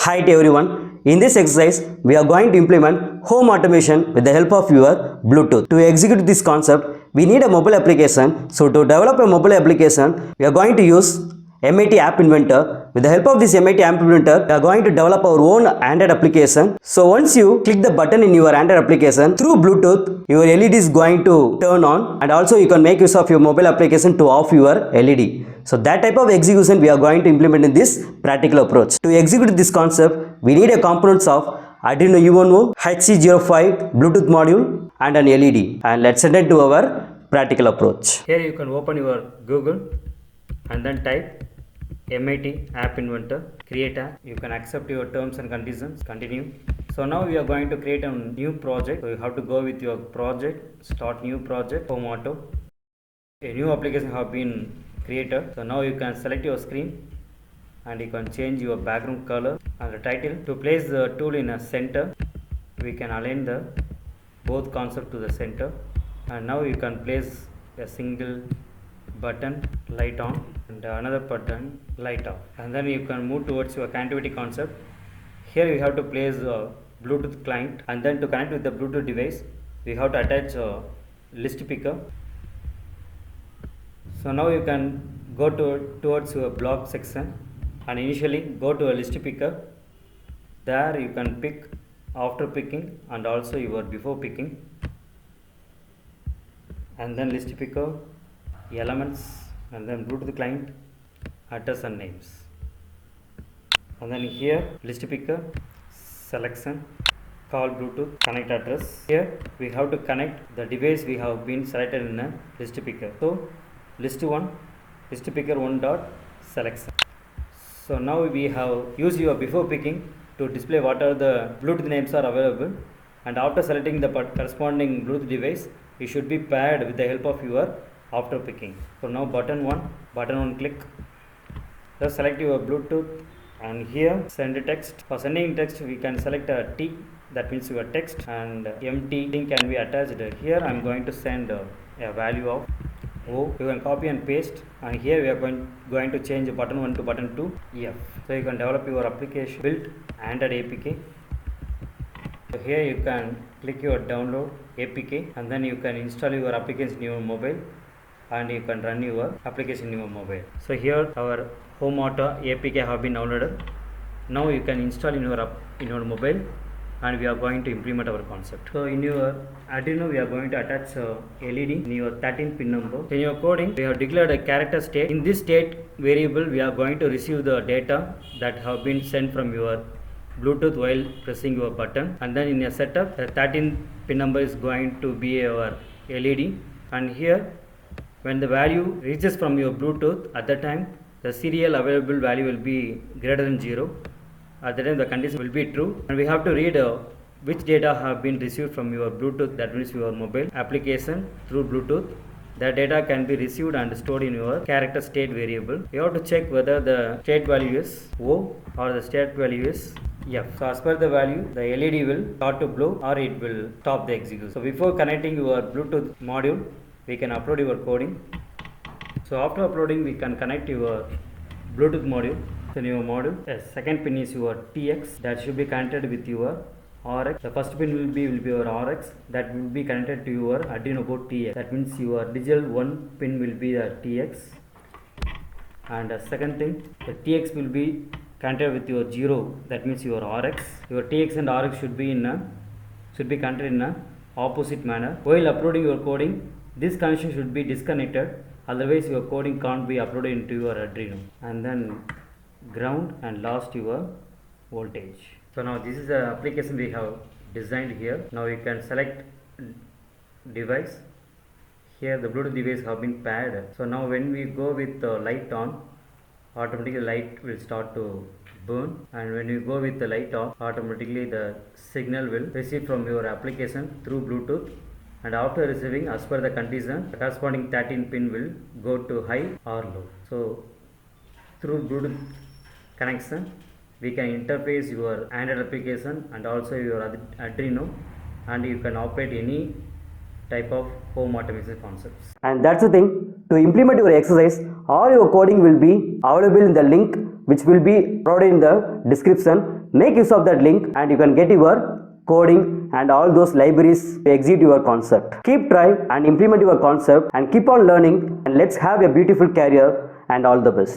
Hi to everyone. In this exercise, we are going to implement home automation with the help of your Bluetooth. To execute this concept, we need a mobile application. So to develop a mobile application, we are going to use MIT App Inventor. With the help of this MIT App Inventor, we are going to develop our own Android application. So once you click the button in your Android application, through Bluetooth, your LED is going to turn on, and also you can make use of your mobile application to off your LED. So that type of execution we are going to implement in this practical approach. To execute this concept, we need a components of Arduino UNO, HC05, Bluetooth module and an LED. And let's send to our practical approach. Here you can open your Google and then type MIT App Inventor, create app. You can accept your terms and conditions, continue. So now we are going to create a new project. So you have to go with your project, start new project, home auto. A new application have been created. So now you can select your screen and you can change your background color and the title. To place the tool in a center, we can align the both concept to the center, and now you can place a single button light on and another button light off, and then you can move towards your connectivity concept. Here you have to place a Bluetooth client, and then to connect with the Bluetooth device we have to attach a list picker. So now you can go towards your block section and initially go to a list picker. There you can pick after picking and also your before picking, and then list picker, elements, and then Bluetooth client, address and names, and then here list picker, selection, call Bluetooth, connect address. Here we have to connect the device we have been selected in a list picker. So list 1, list picker 1 dot selection. So now we have used your before picking to display what are the Bluetooth names are available, and after selecting the corresponding Bluetooth device, you should be paired with the help of your after picking. So now button 1 click. Just select your Bluetooth and here send a text. For sending text we can select a T, that means your text, and empty thing can be attached. Here I am going to send a value of O. You can copy and paste, and here we are going to change button 1 to button 2 F. So you can develop your application, build Android APK. So here you can click your download APK, and then you can install your application in your mobile, and you can run your application in your mobile. So here our home auto APK have been downloaded. Now you can install in your mobile, and we are going to implement our concept. So in your Arduino we are going to attach LED in your 13 pin number. In your coding we have declared a character state. In this state variable we are going to receive the data that have been sent from your Bluetooth while pressing your button, and then in a setup the 13 pin number is going to be our LED, and here when the value reaches from your Bluetooth, at that time the serial available value will be greater than 0. At that time the condition will be true, and we have to read which data have been received from your Bluetooth, that means your mobile application through Bluetooth. That data can be received and stored in your character state variable. You have to check whether the state value is O or the state value is F. So as per the value, the LED will start to blow or it will stop the execution. So before connecting your Bluetooth module, we can upload your coding. So after uploading, we can connect your Bluetooth module. So in your module, the second pin is your TX, that should be connected with your RX. The first pin will be your RX, that will be connected to your Arduino board TX. That means your digital 1 pin will be the TX, and the second thing, the TX will be connected with your 0, that means your RX. Your TX and RX should be connected in a opposite manner. While uploading your coding, this connection should be disconnected, otherwise your coding can't be uploaded into your Arduino. And then ground and last your voltage. So now this is the application we have designed here. Now you can select device. Here the Bluetooth device have been paired. So now when we go with the light on, automatically light will start to burn, and when you go with the light off, automatically the signal will receive from your application through Bluetooth, and after receiving, as per the condition, the corresponding 13 pin will go to high or low. So through Bluetooth connection we can interface your Android application and also your Arduino, and you can operate any type of home automation concepts. And that's the thing. To implement your exercise, all your coding will be available in the link which will be provided in the description. make use of that link and you can get your coding and all those libraries to execute your concept. Keep trying and implement your concept and keep on learning, and let's have a beautiful career, and all the best.